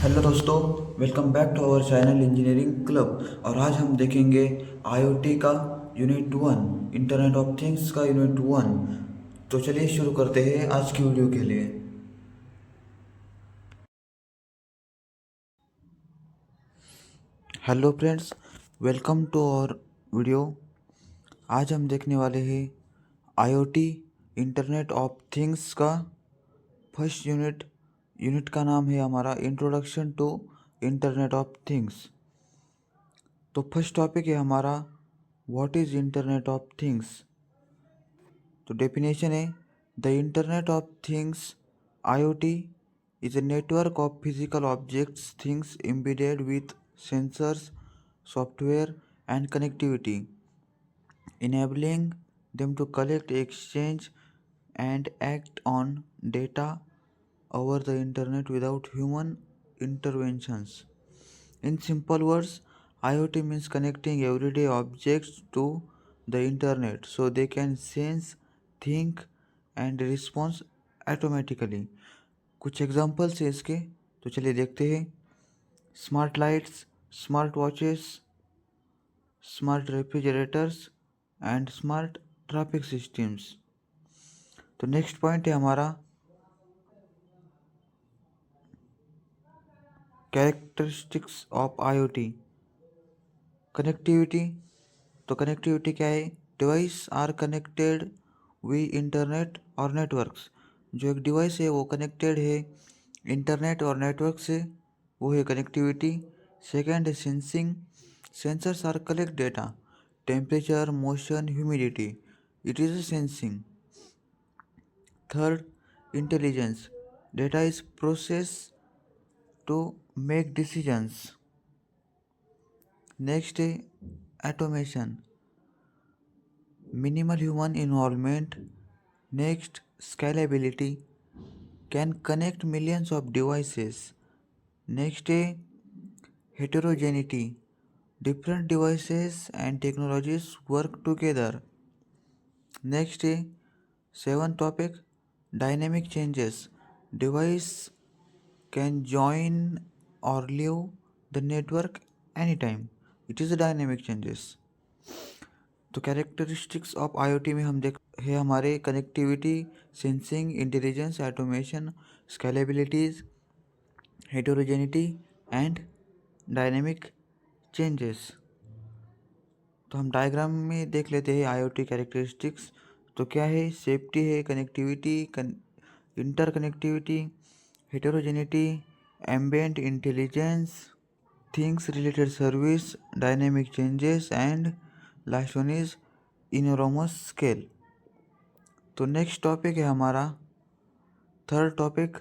Hello दोस्तों, welcome back to our channel engineering club. और आज हम देखेंगे आईओटी का unit one, internet of things का यूनिट वन। तो चलिए शुरू करते हैं आज की वीडियो के लिए। Hello friends, welcome to our video. आज हम देखने वाले हैं आईओटी इंटरनेट ऑफ थिंग्स का फर्स्ट यूनिट। यूनिट का नाम है हमारा introduction to internet of things. तो फर्स्ट टॉपिक है हमारा what is internet of things. तो डेफिनेशन है the internet of things IoT is a network of physical objects things embedded with sensors, software and connectivity, enabling them to collect, exchange and act on data over the internet without human interventions. In simple words, IoT means connecting everyday objects to the internet so they can sense, think and respond automatically. कुछ examples है इसके, तो चलिए देखते हैं। Smart lights, smart watches, smart refrigerators and smart traffic systems. तो next point है हमारा कैरेक्टरिस्टिक्स ऑफ IoT। कनेक्टिविटी, तो कनेक्टिविटी क्या है? Device are connected via internet और नेटवर्क्स। जो एक डिवाइस है वो कनेक्टेड है इंटरनेट और नेटवर्क से, वो है कनेक्टिविटी। सेकेंड है sensing, sensors are collect data, temperature, motion, humidity, it is a sensing. Third, intelligence, data is process to make decisions. Next है automation, minimal human involvement. Next, scalability, can connect millions of devices. Next, heterogeneity, different devices and technologies work together. Next, seventh topic, dynamic changes, device can join or leave the network anytime, it is a dynamic changes. तो characteristics of IoT में हम देख है हमारे connectivity, sensing, intelligence, automation, scalabilities, heterogeneity and dynamic changes. तो हम diagram में देख लेते हैं IoT कैरेक्टरिस्टिक्स। तो क्या है? सेफ्टी है, connectivity, interconnectivity, heterogeneity, ambient intelligence, things related service, dynamic changes and last one is enormous scale. तो नेक्स्ट टॉपिक है हमारा third topic,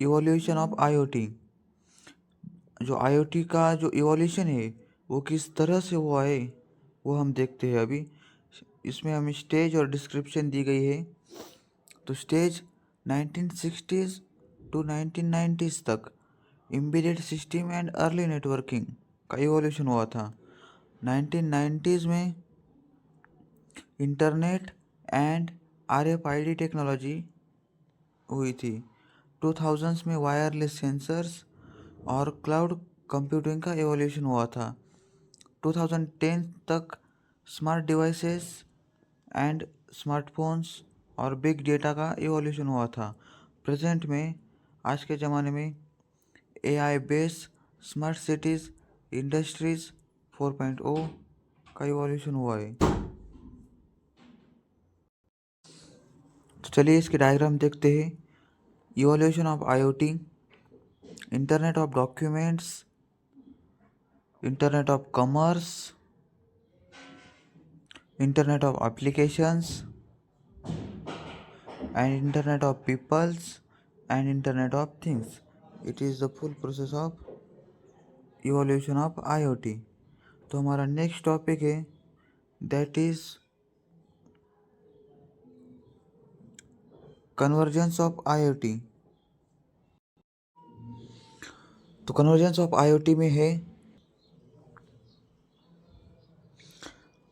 evolution of IoT। जो IoT का जो इवोल्यूशन है वो किस तरह से हुआ है वो हम देखते हैं अभी। इसमें हमें स्टेज और डिस्क्रिप्शन दी गई है। तो स्टेज 1960s टू 1990s तक embedded system and early networking का इवोल्यूशन हुआ था। 1990s में इंटरनेट एंड RFID टेक्नोलॉजी हुई थी। 2000s में वायरलेस सेंसर्स और क्लाउड कंप्यूटिंग का एवोल्यूशन हुआ था। 2010 तक स्मार्ट डिवाइसेस एंड स्मार्टफोन्स और बिग डेटा का एवोल्यूशन हुआ था। प्रेजेंट में, आज के ज़माने में AI based smart cities, industries 4.0 का एवोल्यूशन हुआ है। तो चलिए इसके डायग्राम देखते हैं। Evolution of IoT, internet of documents, internet of commerce, internet of applications and internet of peoples and internet of things. It is the full process of evolution of IoT। तो हमारा next topic है that is convergence of IoT। तो convergence of IoT में है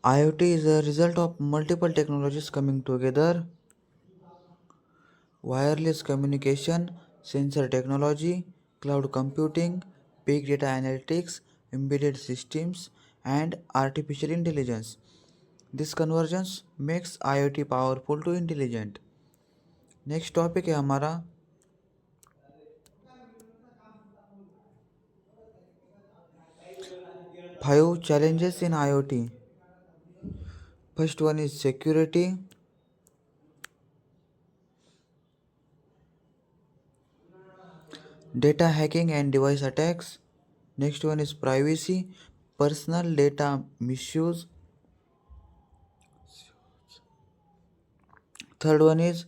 IoT is a result of multiple technologies coming together: wireless communication, sensor technology, cloud computing, big data analytics, embedded systems, and artificial intelligence. This convergence makes IoT powerful to intelligent. Next topic है हमारा 5 challenges in IoT. First one is security, data hacking and device attacks. Next one is privacy, personal data misuse. Third one is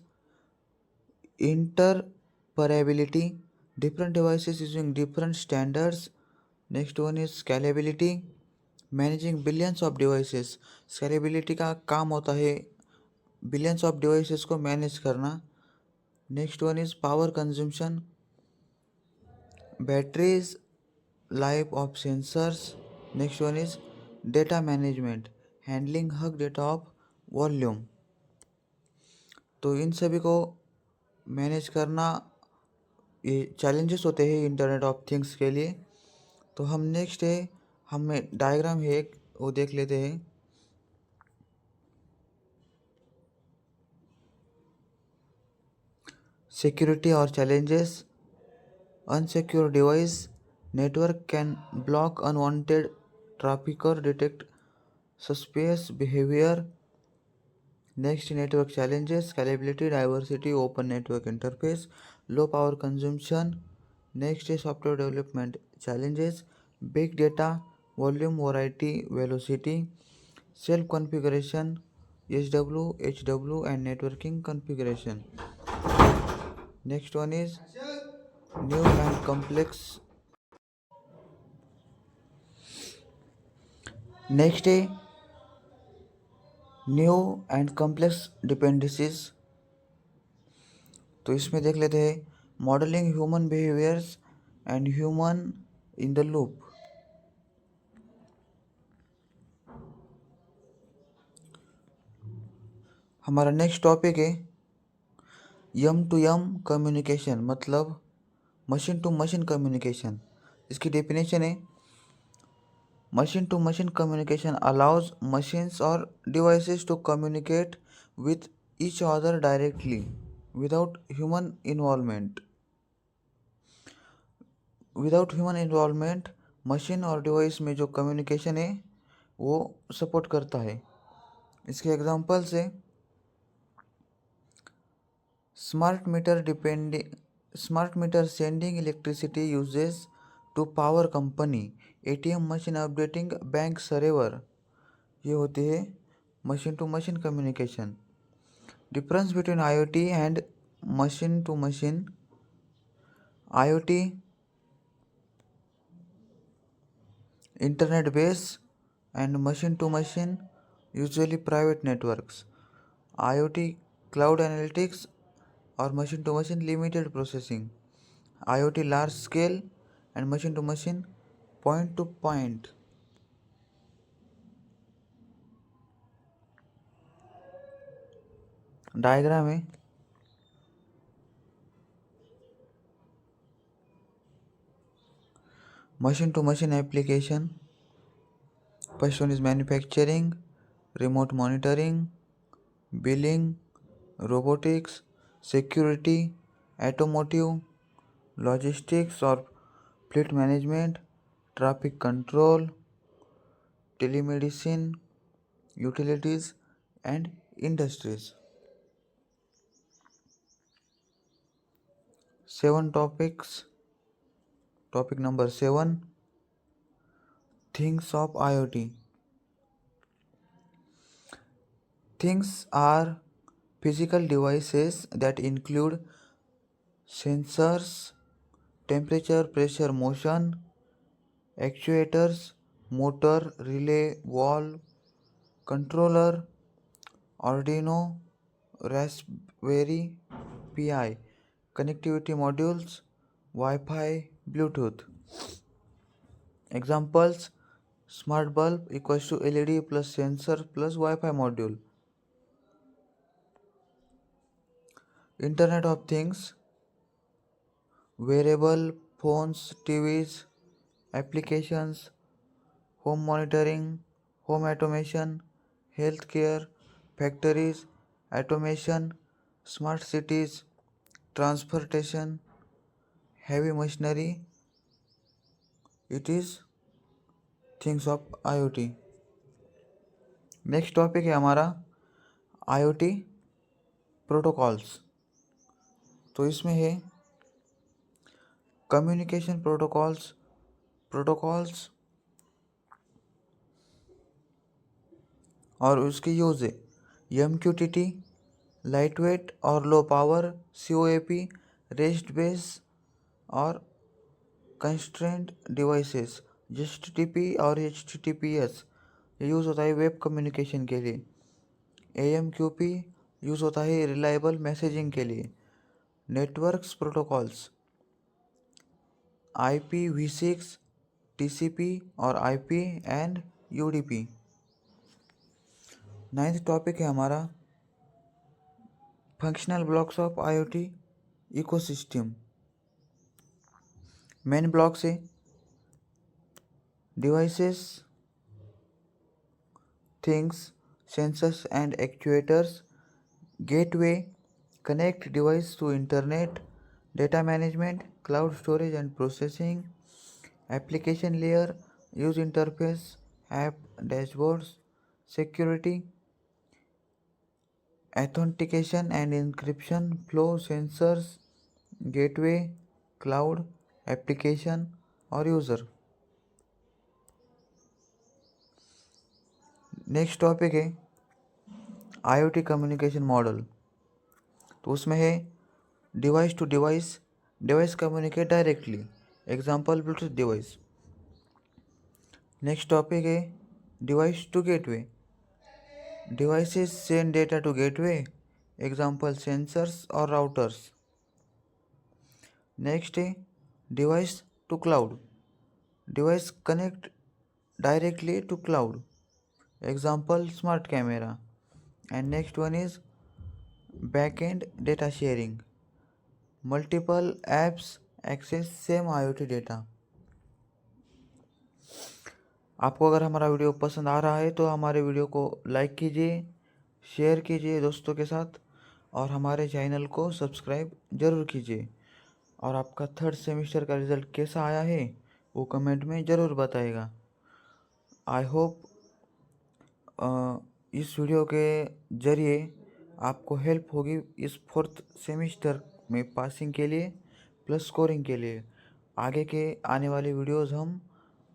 interoperability, different devices using different standards. Next one is scalability, managing billions of devices. Scalability का काम होता है billions of devices को manage करना. Next one is power consumption, batteries, life of sensors. Next one is data management, handling hug data of volume. तो इन सभी को manage करना ये चैलेंजेस होते हैं इंटरनेट ऑफ थिंग्स के लिए. तो हम नेक्स्ट है, हमें डायग्राम है एक वो देख लेते हैं. सिक्योरिटी और challenges. Unsecure device network can block unwanted traffic or detect suspicious behavior. Next, network challenges, scalability, diversity, open network interface, low power consumption. Next is software development challenges, big data, volume, variety, velocity, self configuration, SW, HW, and networking configuration. Next one is new and complex. Next है new and complex dependencies. तो इसमें देख लेते हैं modelling human behaviours and human in the loop. हमारा next topic है M two यम communication, मतलब machine to machine communication. इसकी डेफिनेशन है machine to machine communication allows machines or devices to communicate with each other directly without human involvement. Without human involvement machine और device में जो communication है वो support करता है. इसके एग्जांपल्स है smart meter sending electricity uses to power company, ATM machine updating bank server. ये होती है machine to machine communication. Difference between IoT and machine to machine. IoT internet based and machine to machine usually private networks. IoT cloud analytics or machine to machine limited processing. IoT large scale and machine to machine point to point. Diagram है machine to machine application. First one is manufacturing, remote monitoring, billing, robotics, security, automotive, logistics or fleet management, traffic control, telemedicine, utilities and industries. 7 topics. Topic number 7, things of IoT. Things are physical devices that include sensors, temperature, pressure, motion, actuators, motor, relay, valve, controller, Arduino, Raspberry Pi, connectivity modules, Wi-Fi, Bluetooth. Examples: smart bulb equals to LED plus sensor plus Wi-Fi module. Internet of Things, wearable phones, TVs, applications, home monitoring, home automation, healthcare, factories, automation, smart cities, transportation, heavy machinery. It is things of IoT. Next topic है हमारा IoT protocols. तो इसमें है communication protocols और उसके use है MQTT, light weight और low power, COAP, rest base और कंस्ट्रेंट डिवाइसेस, HTTP और HTTPS ये यूज़ होता है वेब कम्युनिकेशन के लिए। AMQP यूज़ होता है रिलायबल मैसेजिंग के लिए। नेटवर्क्स प्रोटोकॉल्स IPv6, TCP और IP and UDP। Ninth topic है हमारा functional blocks of IoT ecosystem. Main block से devices, things, sensors and actuators, gateway, connect device to internet, data management, cloud storage and processing, application layer, user interface, app dashboards, security, authentication and encryption, flow, sensors, gateway, cloud, application और user। Next topic है IoT communication model. तो उसमें है device to device communicate directly, example Bluetooth device. Next topic है device to gateway, devices send data to gateway, example sensors और routers. Next है device to cloud, device connect directly to cloud, example smart camera. And next one is back end data sharing, multiple apps access same IoT data. आपको अगर हमारा video पसंद आ रहा है तो हमारे वीडियो को लाइक कीजिए, शेयर कीजिए दोस्तों के साथ और हमारे चैनल को सब्सक्राइब ज़रूर कीजिए। और आपका थर्ड सेमेस्टर का रिज़ल्ट कैसा आया है वो कमेंट में ज़रूर बताइएगा। आई होप इस वीडियो के ज़रिए आपको हेल्प होगी इस फोर्थ सेमेस्टर में पासिंग के लिए प्लस स्कोरिंग के लिए। आगे के आने वाले वीडियोस हम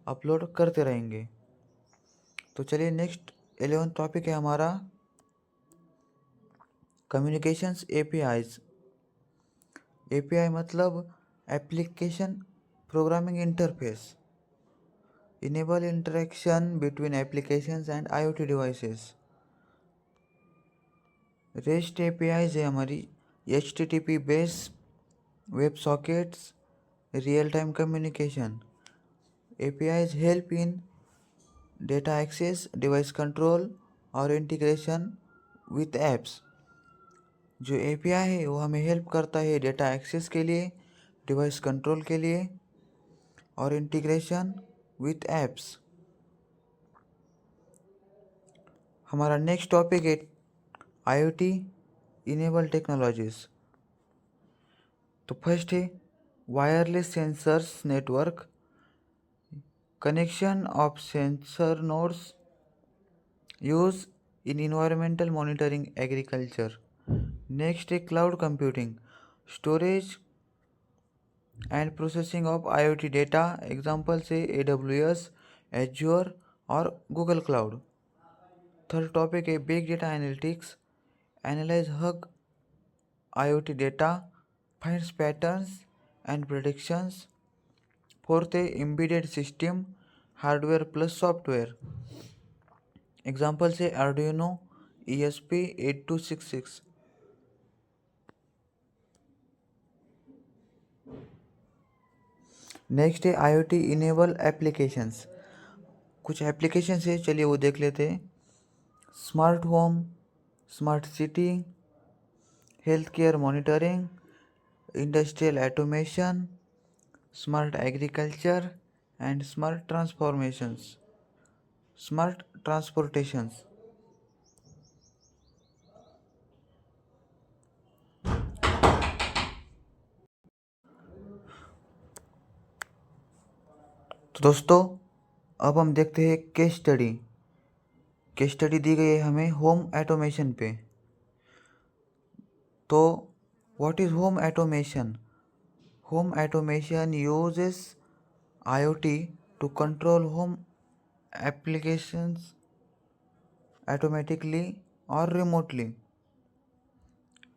अपलोड करते रहेंगे। तो चलिए नेक्स्ट 11th टॉपिक है हमारा कम्युनिकेशंस APIs। API मतलब application programming interface, enable interaction between applications and IoT devices। REST APIs है हमारी HTTP base web sockets real time communication. APIs help in data access, device control और integration with apps. जो API है वो हमें help करता है data access के लिए, डिवाइस कंट्रोल के लिए और इंटीग्रेशन विथ ऐप्स। हमारा नेक्स्ट टॉपिक है IoT इनेबल टेक्नोलॉजीज। तो फर्स्ट है wireless sensors network, connection of sensor nodes use in environmental monitoring agriculture. Next है cloud computing, storage and processing of IoT data, example से AWS, Azure और Google cloud. Third topic है big data analytics, analyze huge IoT data, finds patterns and predictions. Fourth है embedded system, hardware plus software, example से Arduino ESP8266। Next है IoT enable applications. कुछ applications है, चलिए वो देख लेते हैं। Smart home, smart city, health care monitoring, industrial automation, smart agriculture, and smart transformations. Smart transportations. तो दोस्तों, अब हम देखते हैं केस स्टडी। केस स्टडी दी गई है हमें होम ऑटोमेशन पे। तो what is home automation? Home automation uses IoT to control home applications automatically or remotely।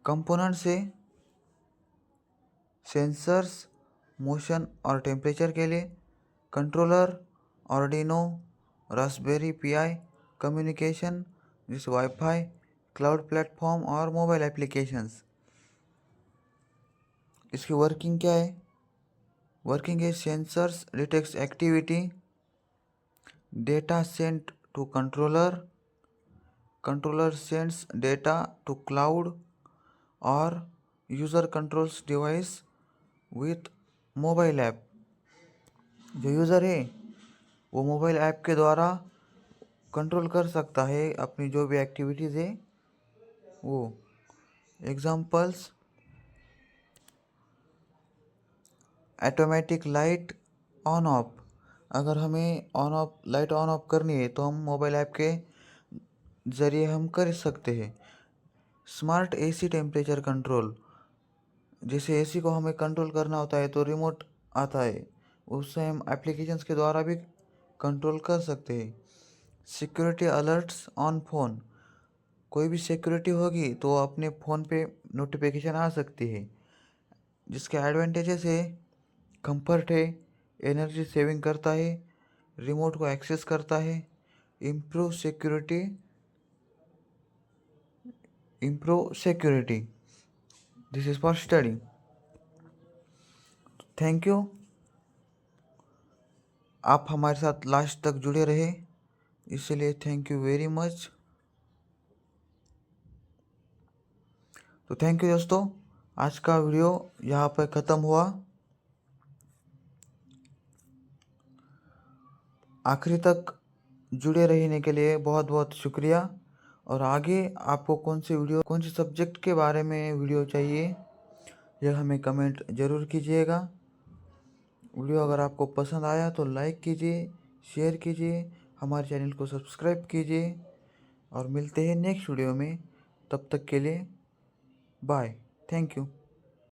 Component से सेंसर्स, मोशन और टेम्परेचर के लिए, controller, Arduino, raspberry pi, communication जैसे वाईफाई, क्लाउड प्लेटफॉर्म और मोबाइल एप्लीकेशंस। इसकी working क्या है? वर्किंग है sensors detects activity, data sent to controller, controller sends data to cloud और user controls device with mobile app. जो यूज़र है वो मोबाइल ऐप के द्वारा कंट्रोल कर सकता है अपनी जो भी एक्टिविटीज़ है वो। Examples, automatic light on off. अगर हमें on off light on off करनी है तो हम मोबाइल ऐप के ज़रिए हम कर सकते हैं। स्मार्ट AC टेम्परेचर कंट्रोल, जैसे AC को हमें कंट्रोल करना होता है तो रिमोट आता है, उससे हम एप्लीकेशंस के द्वारा भी कंट्रोल कर सकते हैं। सिक्योरिटी अलर्ट्स ऑन फ़ोन, कोई भी सिक्योरिटी होगी तो अपने फ़ोन पे नोटिफिकेशन आ सकती है। जिसके एडवांटेजेस है, कंफर्ट है, एनर्जी सेविंग करता है, रिमोट को एक्सेस करता है, improve security. This is for study. Thank you, आप हमारे साथ लास्ट तक जुड़े रहे, इसलिए थैंक यू वेरी मच। तो थैंक यू दोस्तों, आज का वीडियो यहाँ पर ख़त्म हुआ। आखिरी तक जुड़े रहने के लिए बहुत बहुत शुक्रिया। और आगे आपको कौन सी सब्जेक्ट के बारे में वीडियो चाहिए यह हमें कमेंट ज़रूर कीजिएगा। वीडियो अगर आपको पसंद आया तो लाइक कीजिए, शेयर कीजिए, हमारे चैनल को सब्सक्राइब कीजिए और मिलते हैं नेक्स्ट वीडियो में। तब तक के लिए बाय, थैंक यू।